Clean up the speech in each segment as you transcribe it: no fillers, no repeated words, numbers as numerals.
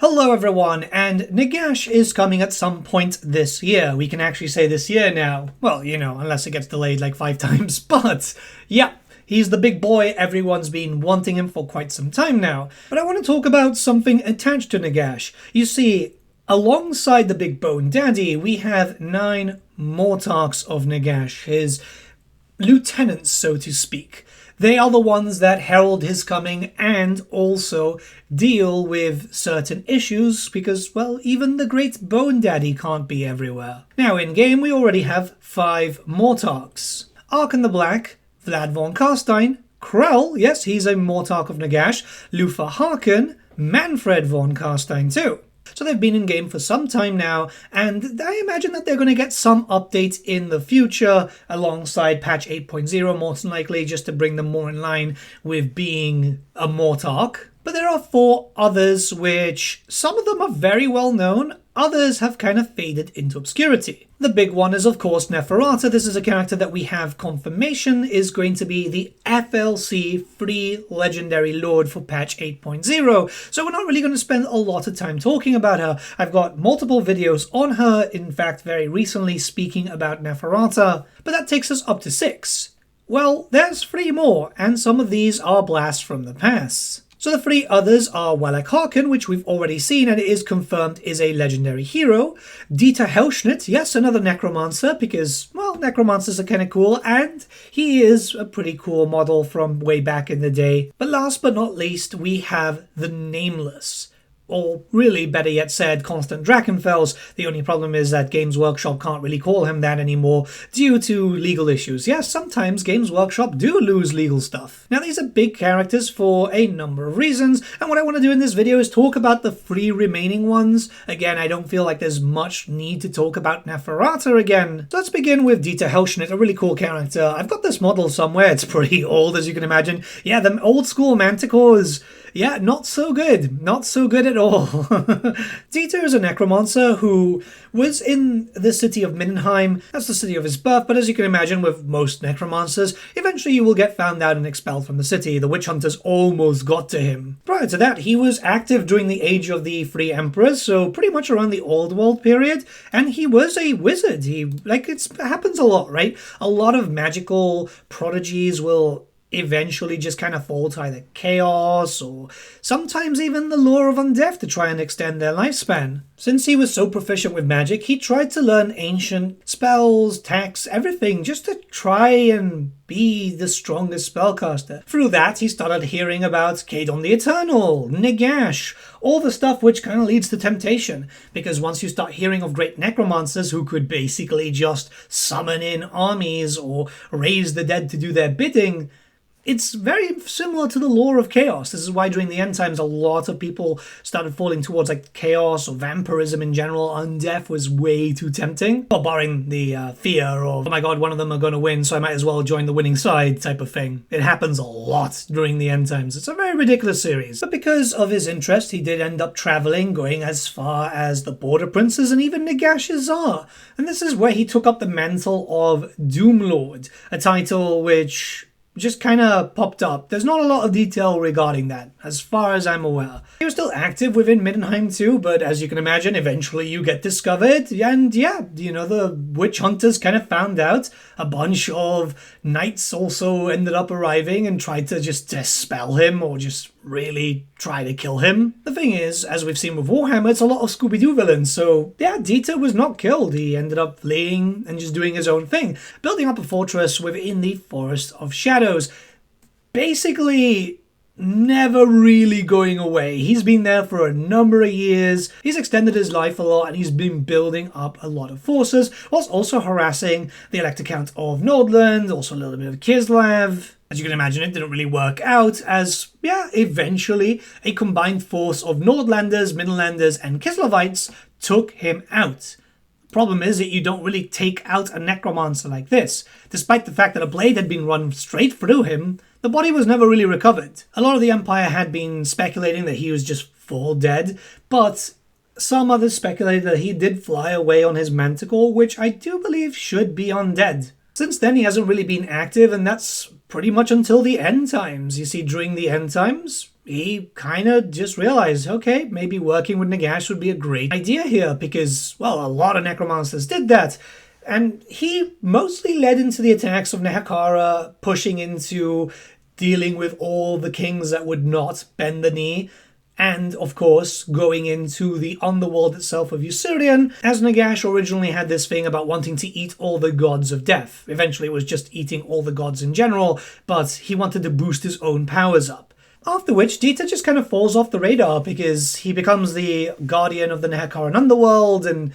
Hello everyone, and Nagash is coming at some point this year. We can actually say this year now. Well, you know, unless it gets delayed like 5 times, but yeah. He's the big boy, everyone's been wanting him for quite some time now. But I want to talk about something attached to Nagash. You see, alongside the big bone daddy, we have 9 Mortarchs of Nagash, his lieutenants, so to speak. They are the ones that herald his coming and also deal with certain issues because, well, even the great Bone Daddy can't be everywhere. Now, in-game, we already have 5 Mortarchs. Harkon the Black, Vlad von Carstein, Krell, yes, he's a Mortarch of Nagash, Walach Harkon, Manfred von Carstein too. So they've been in-game for some time now, and I imagine that they're going to get some updates in the future alongside patch 8.0, most likely, just to bring them more in line with being a Mortarch. But there are 4 others which, some of them are very well known, others have kind of faded into obscurity. The big one is of course Neferata. This is a character that we have confirmation is going to be the FLC free legendary lord for patch 8.0. So we're not really going to spend a lot of time talking about her. I've got multiple videos on her, in fact very recently speaking about Neferata, but that takes us up to 6. Well, there's 3 more, and some of these are blasts from the past. So the 3 others are Walach Harkon, which we've already seen and it is confirmed is a legendary hero. Dietor Hellshit, yes, another necromancer, because, well, necromancers are kind of cool, and he is a pretty cool model from way back in the day. But last but not least, we have the Nameless. Or really, better yet said, Constant Drachenfels. The only problem is that Games Workshop can't really call him that anymore due to legal issues. Yes, sometimes Games Workshop do lose legal stuff. Now, these are big characters for a number of reasons, and what I want to do in this video is talk about the 3 remaining ones. Again, I don't feel like there's much need to talk about Neferata again. So let's begin with Dietor Hellschnitt, a really cool character. I've got this model somewhere. It's pretty old, as you can imagine. Yeah, the old school manticores. Yeah, not so good. Not so good at all. Dietor is a necromancer who was in the city of Mindenheim. That's the city of his birth, but as you can imagine with most necromancers, eventually you will get found out and expelled from the city. The witch hunters almost got to him. Prior to that, he was active during the age of the 3 emperors, so pretty much around the Old World period, and he was a wizard. It happens a lot, right? A lot of magical prodigies will eventually just kind of fall to either chaos or sometimes even the law of undeath to try and extend their lifespan. Since he was so proficient with magic, he tried to learn ancient spells, texts, everything, just to try and be the strongest spellcaster. Through that, he started hearing about Kadon the Eternal, Nagash, all the stuff which kind of leads to temptation, because once you start hearing of great necromancers who could basically just summon in armies or raise the dead to do their bidding, it's very similar to the law of chaos. This is why during the end times a lot of people started falling towards like chaos or vampirism in general. Undeath was way too tempting. Well, barring the fear of, oh my god, one of them are going to win, so I might as well join the winning side type of thing. It happens a lot during the end times. It's a very ridiculous series. But because of his interest, he did end up traveling, going as far as the Border Princes and even Nagash's Czar. And this is where he took up the mantle of Doomlord, a title which just kind of popped up. There's not a lot of detail regarding that, as far as I'm aware. He was still active within Mindenheim too, but as you can imagine, eventually you get discovered, and yeah, you know, the witch hunters kind of found out. A bunch of knights also ended up arriving and tried to just dispel him, or just really try to kill him. The thing is, as we've seen with Warhammer, it's a lot of Scooby-Doo villains, so yeah, Dietor was not killed. He ended up fleeing and just doing his own thing, building up a fortress within the Forest of Shadows. Basically, never really going away. He's been there for a number of years, he's extended his life a lot, and he's been building up a lot of forces, whilst also harassing the Elector Count of Nordland, also a little bit of Kislev. As you can imagine, it didn't really work out, as, yeah, eventually a combined force of Nordlanders, Midlanders, and Kislevites took him out. The problem is that you don't really take out a necromancer like this. Despite the fact that a blade had been run straight through him, the body was never really recovered. A lot of the Empire had been speculating that he was just full dead, but some others speculated that he did fly away on his manticore, which I do believe should be undead. Since then, he hasn't really been active, and that's pretty much until the end times. You see, during the end times, he kind of just realized, okay, maybe working with Nagash would be a great idea here because, well, a lot of necromancers did that. And he mostly led into the attacks of Neferata, pushing into dealing with all the kings that would not bend the knee, and, of course, going into the underworld itself of Usurian, as Nagash originally had this thing about wanting to eat all the gods of death. Eventually it was just eating all the gods in general, but he wanted to boost his own powers up. After which, Dieter just kind of falls off the radar because he becomes the guardian of the Neferata underworld, and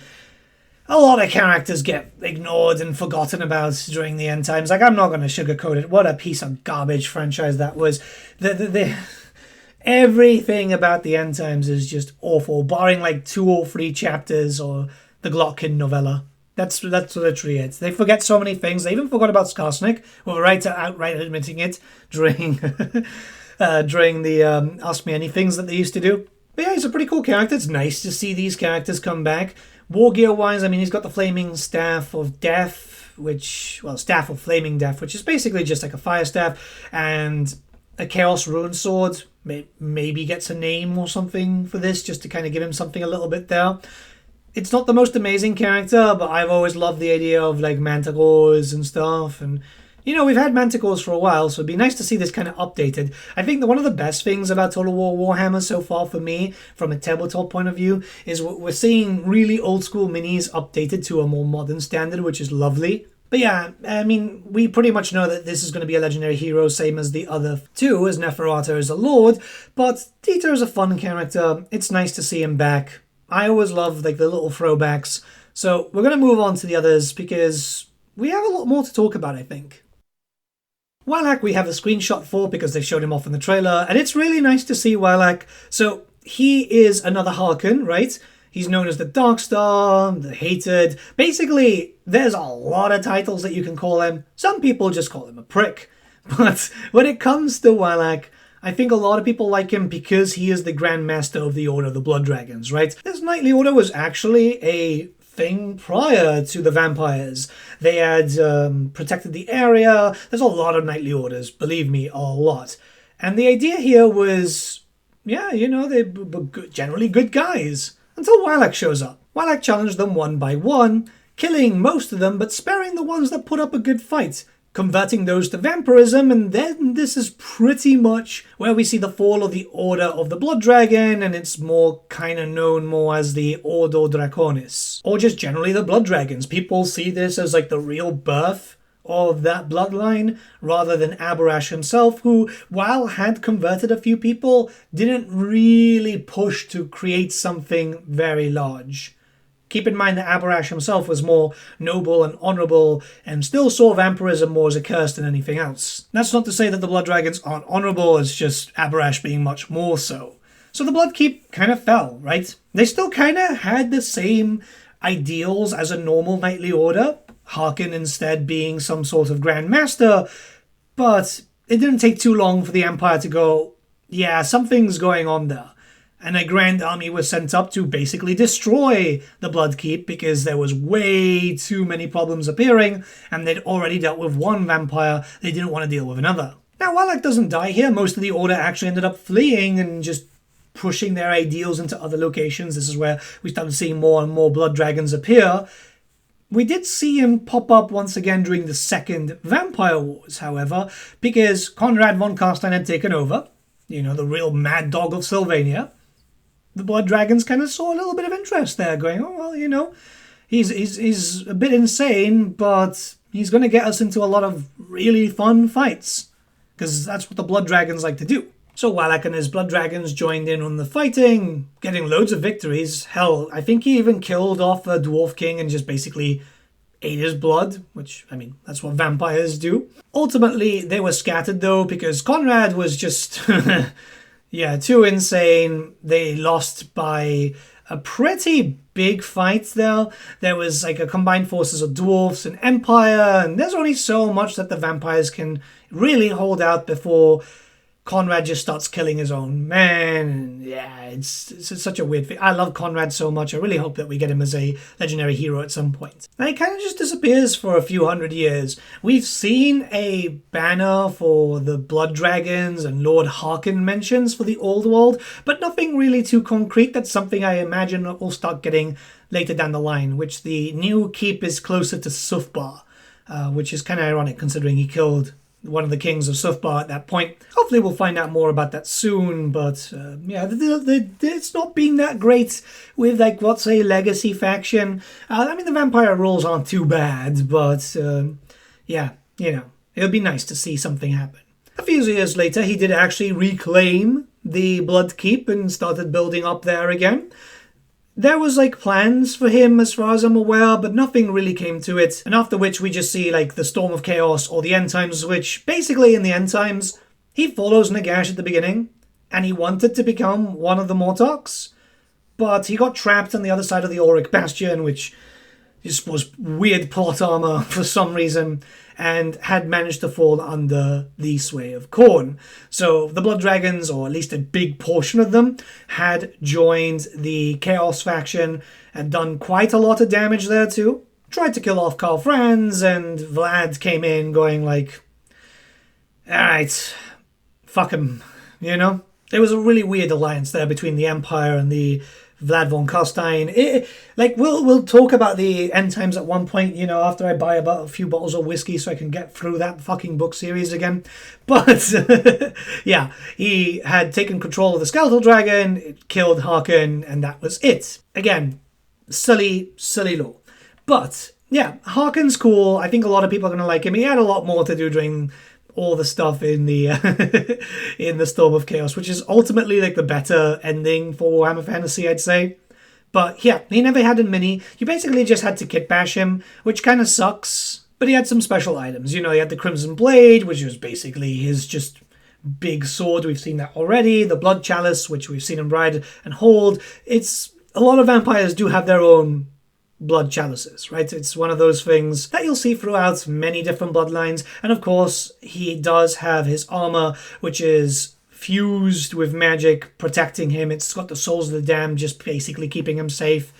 a lot of characters get ignored and forgotten about during the end times. Like, I'm not going to sugarcoat it. What a piece of garbage franchise that was. Everything about the end times is just awful, barring like 2 or 3 chapters or the Glotkin novella. That's literally it. They forget so many things. They even forgot about Skarsnik, who were outright admitting it during during the Ask Me Anythings that they used to do. But yeah, he's a pretty cool character. It's nice to see these characters come back. War gear wise, I mean, he's got the Flaming Staff of Death, Staff of Flaming Death, which is basically just like a fire staff, and a Chaos Rune Sword. Maybe gets a name or something for this, just to kind of give him something a little bit there. It's not the most amazing character, but I've always loved the idea of like manticores and stuff, and you know, we've had manticores for a while, so it'd be nice to see this kind of updated. I think that one of the best things about Total War Warhammer so far for me, from a tabletop point of view, is we're seeing really old school minis updated to a more modern standard, which is lovely. But yeah, I mean, we pretty much know that this is going to be a legendary hero, same as the other 2, as Neferata is a lord, but Dieter is a fun character. It's nice to see him back. I always love like the little throwbacks. So we're going to move on to the others because we have a lot more to talk about, I think. Walach we have a screenshot for because they showed him off in the trailer, and it's really nice to see Walach. So he is another Harkon, right? He's known as the Darkstar, the Hated. Basically, there's a lot of titles that you can call him. Some people just call him a prick. But when it comes to Walach, I think a lot of people like him because he is the Grand Master of the Order of the Blood Dragons, right? This Knightly Order was actually a thing prior to the vampires. They had protected the area. There's a lot of Knightly Orders, believe me, a lot. And the idea here was, yeah, you know, they were generally good guys. Until Walach shows up. Walach challenged them one by one, killing most of them but sparing the ones that put up a good fight, converting those to vampirism, and then this is pretty much where we see the fall of the Order of the Blood Dragon, and it's more kind of known more as the Ordo Draconis, or just generally the Blood Dragons. People see this as like the real birth of that bloodline, rather than Abarash himself, who, while had converted a few people, didn't really push to create something very large. Keep in mind that Abarash himself was more noble and honourable, and still saw vampirism more as a curse than anything else. That's not to say that the Blood Dragons aren't honourable, it's just Abarash being much more so. So the Bloodkeep kind of fell, right? They still kind of had the same ideals as a normal knightly order, Harkon instead being some sort of Grand Master, but it didn't take too long for the Empire to go, yeah, something's going on there. And a grand army was sent up to basically destroy the Bloodkeep because there was way too many problems appearing, and they'd already dealt with one vampire, they didn't want to deal with another. Now, Walach doesn't die here. Most of the Order actually ended up fleeing and just pushing their ideals into other locations. This is where we started seeing more and more blood dragons appear. We did see him pop up once again during the Second Vampire Wars, however, because Conrad von Carstein had taken over, you know, the real mad dog of Sylvania. The blood dragons kind of saw a little bit of interest there, going, oh, well, you know, he's a bit insane, but he's going to get us into a lot of really fun fights, because that's what the blood dragons like to do. So Walach and his blood dragons joined in on the fighting, getting loads of victories. Hell, I think he even killed off a dwarf king and just basically ate his blood, which, I mean, that's what vampires do. Ultimately, they were scattered though, because Conrad was just, yeah, too insane. They lost by a pretty big fight there. There was like a combined forces of dwarves and empire, and there's only so much that the vampires can really hold out before Conrad just starts killing his own men. And yeah, it's such a weird thing. I love Conrad so much. I really hope that we get him as a legendary hero at some point. And he kind of just disappears for a few hundred years. We've seen a banner for the Blood Dragons and Lord Harkon mentions for the Old World, but nothing really too concrete. That's something I imagine we'll start getting later down the line, which the new keep is closer to Sufbar, which is kind of ironic considering he killed one of the kings of Sufbar at that point. Hopefully we'll find out more about that soon, but yeah, it's not been that great with, like, what's a legacy faction. I mean, the vampire rules aren't too bad, but yeah, you know, it would be nice to see something happen. A few years later, he did actually reclaim the Blood Keep and started building up there again. There was, like, plans for him as far as I'm aware, but nothing really came to it. And after which we just see, like, the Storm of Chaos or the End Times, which basically in the End Times, he follows Nagash at the beginning, and he wanted to become one of the Mortarchs, but he got trapped on the other side of the Auric Bastion, which just was weird plot armor for some reason, and had managed to fall under the sway of Khorne. So the Blood Dragons, or at least a big portion of them, had joined the Chaos faction and done quite a lot of damage there too. Tried to kill off Karl Franz, and Vlad came in going like, alright, fuck him, you know? It was a really weird alliance there between the Empire and the Vlad von Carstein. Like, we'll talk about the End Times at one point, you know, after I buy about a few bottles of whiskey so I can get through that fucking book series again. But, yeah, he had taken control of the Skeletal Dragon, it killed Harkon, and that was it. Again, silly law. But, yeah, Harkon's cool. I think a lot of people are going to like him. He had a lot more to do during all the stuff in the in the Storm of Chaos, which is ultimately like the better ending for Warhammer Fantasy, I'd say. But yeah, he never had a mini. You basically just had to kit bash him, which kind of sucks. But he had some special items. You know, he had the Crimson Blade, which was basically his just big sword. We've seen that already. The Blood Chalice, which we've seen him ride and hold. It's a lot of vampires do have their own blood chalices, right? It's one of those things that you'll see throughout many different bloodlines. And of course, he does have his armor, which is fused with magic, protecting him. It's got the Souls of the Damned, just basically keeping him safe.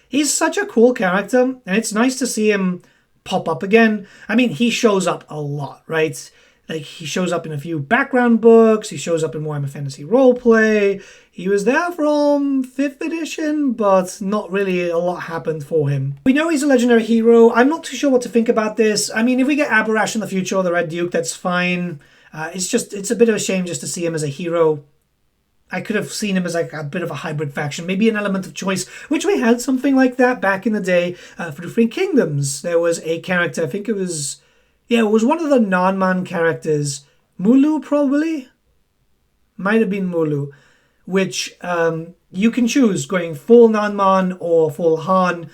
He's such a cool character, and it's nice to see him pop up again. I mean, he shows up a lot, right? Like, he shows up in a few background books, he shows up in Warhammer Fantasy Roleplay. He was there from 5th edition, but not really a lot happened for him. We know he's a legendary hero. I'm not too sure what to think about this. I mean, if we get Abarash in the future or the Red Duke, that's fine. It's a bit of a shame just to see him as a hero. I could have seen him as like a bit of a hybrid faction, maybe an element of choice, which we had something like that back in the day for the Three Kingdoms. There was a character, I think it was one of the non-man characters, Mulu probably? Might have been Mulu, which you can choose going full non-man or full Han.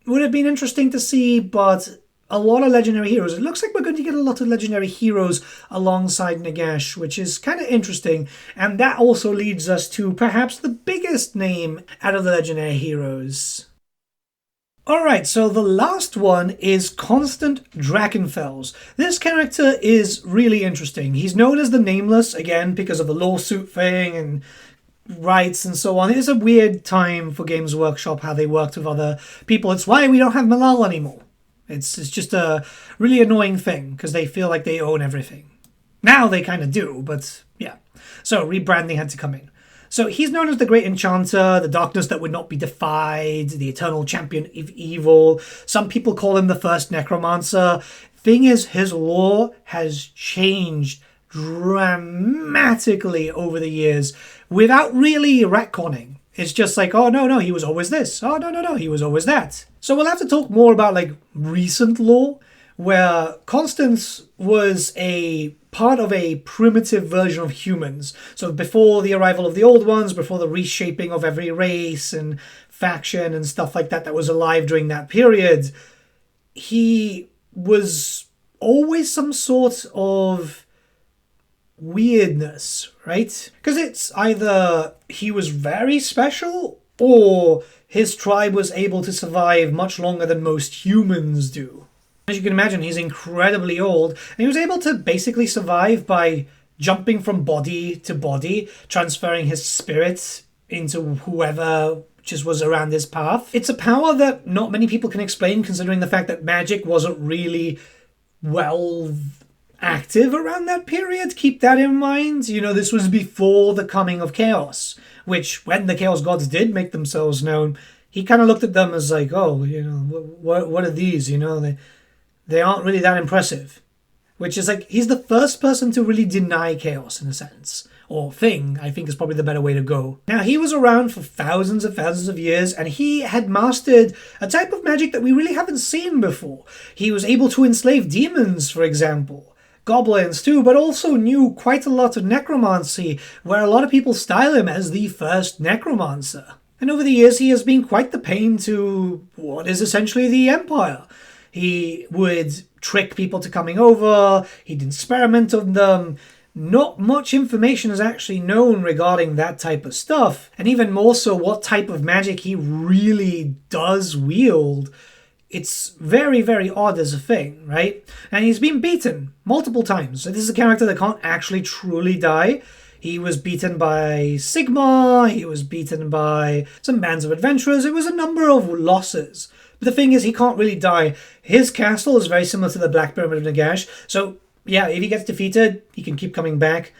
Would have been interesting to see, but a lot of legendary heroes. It looks like we're going to get a lot of legendary heroes alongside Nagash, which is kind of interesting. And that also leads us to perhaps the biggest name out of the legendary heroes. Alright, so the last one is Constant Drachenfels. This character is really interesting. He's known as the Nameless, again, because of the lawsuit thing and rights and so on. It is a weird time for Games Workshop, how they worked with other people. It's why we don't have Malal anymore. It's just a really annoying thing, because they feel like they own everything. Now they kind of do, but yeah. So rebranding had to come in. So he's known as the Great Enchanter, the darkness that would not be defied, the eternal champion of evil. Some people call him the first necromancer. Thing is, his lore has changed dramatically over the years without really retconning. It's just like, oh, no, he was always this. Oh, no, he was always that. So we'll have to talk more about like recent lore, where Constance was a part of a primitive version of humans. So before the arrival of the old ones, before the reshaping of every race and faction and stuff like that was alive during that period, he was always some sort of weirdness, right? Because it's either he was very special or his tribe was able to survive much longer than most humans do. As you can imagine, he's incredibly old, and he was able to basically survive by jumping from body to body, transferring his spirit into whoever just was around his path. It's a power that not many people can explain, considering the fact that magic wasn't really well active around that period. Keep that in mind. You know, this was before the coming of chaos, which when the chaos gods did make themselves known, he kind of looked at them as like, oh, you know, what are these? You know, they aren't really that impressive. Which is like, he's the first person to really deny chaos in a sense. Or thing, I think is probably the better way to go. Now, he was around for thousands of years, and he had mastered a type of magic that we really haven't seen before. He was able to enslave demons, for example. Goblins too, but also knew quite a lot of necromancy, where a lot of people style him as the first necromancer. And over the years, he has been quite the pain to what is essentially the Empire. He would trick people to coming over, he'd experiment on them. Not much information is actually known regarding that type of stuff, and even more so what type of magic he really does wield. It's very, very odd as a thing, right? And he's been beaten multiple times. So this is a character that can't actually truly die. He was beaten by Sigmar, he was beaten by some bands of adventurers. It was a number of losses. But the thing is, he can't really die. His castle is very similar to the Black Pyramid of Nagash, so yeah, if he gets defeated, he can keep coming back.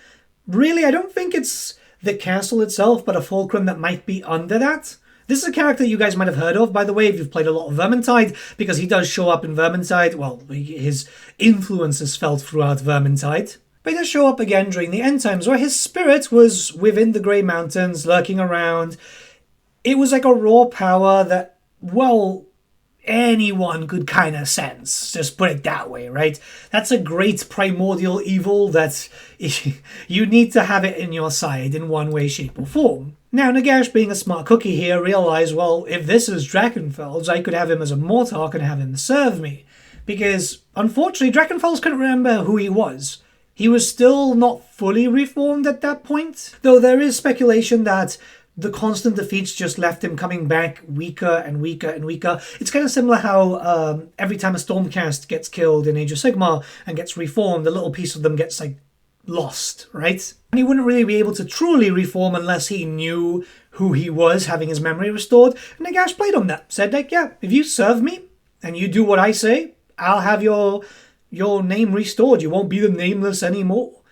Really, I don't think it's the castle itself, but a fulcrum that might be under that. This is a character you guys might have heard of, by the way, if you've played a lot of Vermintide, because he does show up in Vermintide. Well, his influence is felt throughout Vermintide. But he does show up again during the End Times, where his spirit was within the Grey Mountains, lurking around. It was like a raw power that, well, anyone could kind of sense. Just put it that way, right? That's a great primordial evil that you need to have it in your side in one way, shape, or form. Now, Nagash, being a smart cookie here, realized, well, if this is Drachenfels, I could have him as a Mortarch and have him serve me. Because, unfortunately, Drachenfels couldn't remember who he was. He was still not fully reformed at that point. Though there is speculation that the constant defeats just left him coming back weaker and weaker and weaker. It's kind of similar how every time a Stormcast gets killed in Age of Sigmar and gets reformed, a little piece of them gets like lost, right? And he wouldn't really be able to truly reform unless he knew who he was, having his memory restored. And Nagash played on that. Said like, yeah, if you serve me and you do what I say, I'll have your name restored. You won't be the nameless anymore.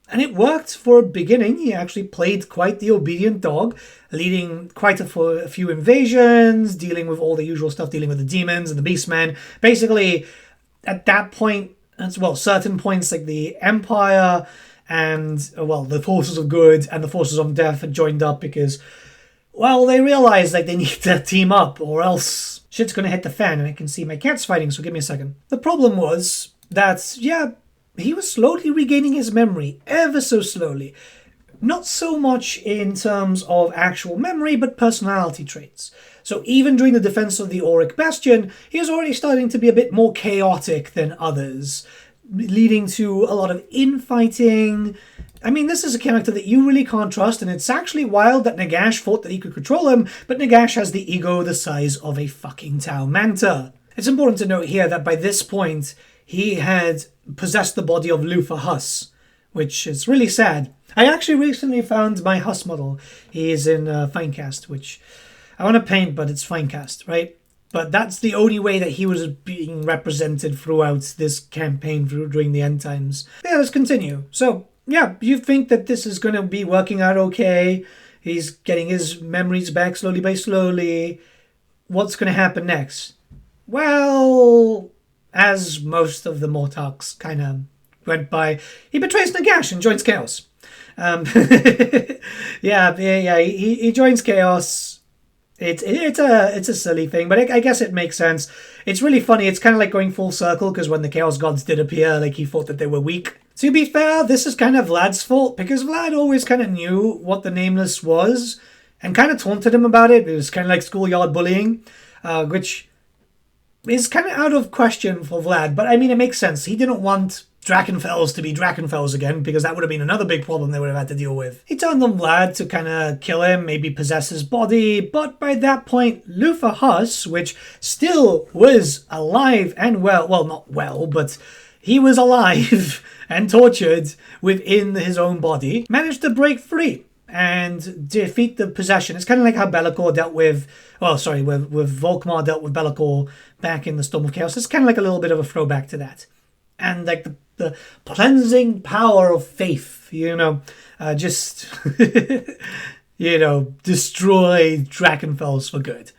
And it worked for a beginning. He actually played quite the obedient dog, leading quite a few invasions, dealing with all the usual stuff, dealing with the demons and the beastmen. Basically, at that point, as well, certain points like the Empire and, well, the forces of good and the forces of death had joined up because, well, they realized like they need to team up or else shit's gonna hit the fan. And I can see my cat's fighting, so give me a second. The problem was that, yeah, he was slowly regaining his memory, ever so slowly. Not so much in terms of actual memory, but personality traits. So even during the defense of the Auric Bastion, he was already starting to be a bit more chaotic than others, leading to a lot of infighting. I mean, this is a character that you really can't trust, and it's actually wild that Nagash thought that he could control him, but Nagash has the ego the size of a fucking Tau Manta. It's important to note here that by this point, he had possessed the body of Luthor Huss, which is really sad. I actually recently found my Huss model. He is in Finecast, which I want to paint, but it's Finecast, right? But that's the only way that he was being represented throughout this campaign during the End Times. But yeah, let's continue. So, yeah, you think that this is going to be working out okay. He's getting his memories back slowly by slowly. What's going to happen next? Well, as most of the Mortarchs kind of went by, he betrays Nagash and joins Chaos. He joins Chaos. It's a silly thing, but I guess it makes sense. It's really funny. It's kind of like going full circle, because when the Chaos Gods did appear, like, he thought that they were weak. To be fair, this is kind of Vlad's fault, because Vlad always kind of knew what the Nameless was and kind of taunted him about it. It was kind of like schoolyard bullying, which is kind of out of question for Vlad. But I mean, it makes sense. He didn't want Drachenfels to be Drachenfels again, because that would have been another big problem they would have had to deal with. He turned on Vlad to kind of kill him, maybe possess his body, but by that point, Luthor Huss, which still was alive and well, not well, but he was alive and tortured within his own body, managed to break free and defeat the possession. It's kind of like how Be'lakor dealt with, with Volkmar dealt with Be'lakor back in the Storm of Chaos. It's kind of like a little bit of a throwback to that. And like the cleansing power of faith, just, destroy Drachenfels for good.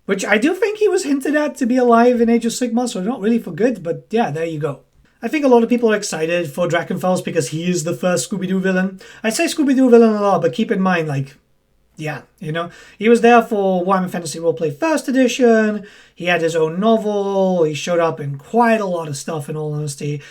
Which I do think he was hinted at to be alive in Age of Sigmar, so not really for good, but yeah, there you go. I think a lot of people are excited for Drachenfels because he is the first Scooby-Doo villain. I say Scooby-Doo villain a lot, but keep in mind, he was there for Warhammer Fantasy Roleplay First Edition, he had his own novel, he showed up in quite a lot of stuff, in all honesty.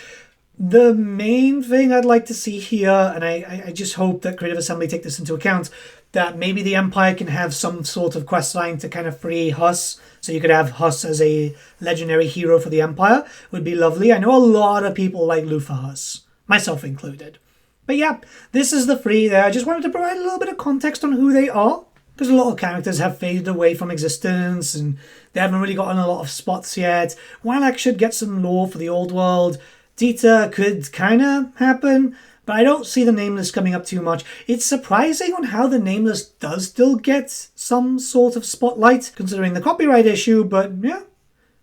The main thing I'd like to see here, and I just hope that Creative Assembly take this into account, that maybe the Empire can have some sort of quest line to kind of free Huss, so you could have Huss as a legendary hero for the Empire, would be lovely. I know a lot of people like Luthor Huss, myself included. But yeah, this is the free there. I just wanted to provide a little bit of context on who they are, because a lot of characters have faded away from existence, and they haven't really gotten a lot of spots yet. Walach should get some lore for the old world. Dieter could kind of happen, but I don't see the Nameless coming up too much. It's surprising on how the Nameless does still get some sort of spotlight, considering the copyright issue, but yeah.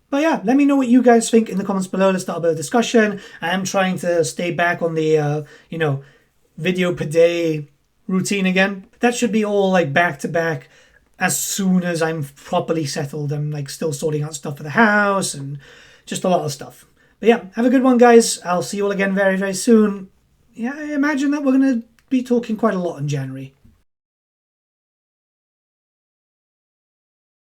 But yeah, let me know what you guys think in the comments below. Let's start a bit of discussion. I am trying to stay back on the, video per day routine again. That should be all like back to back as soon as I'm properly settled. I'm like still sorting out stuff for the house and just a lot of stuff. But yeah, have a good one, guys. I'll see you all again very, very soon. Yeah, I imagine that we're going to be talking quite a lot in January.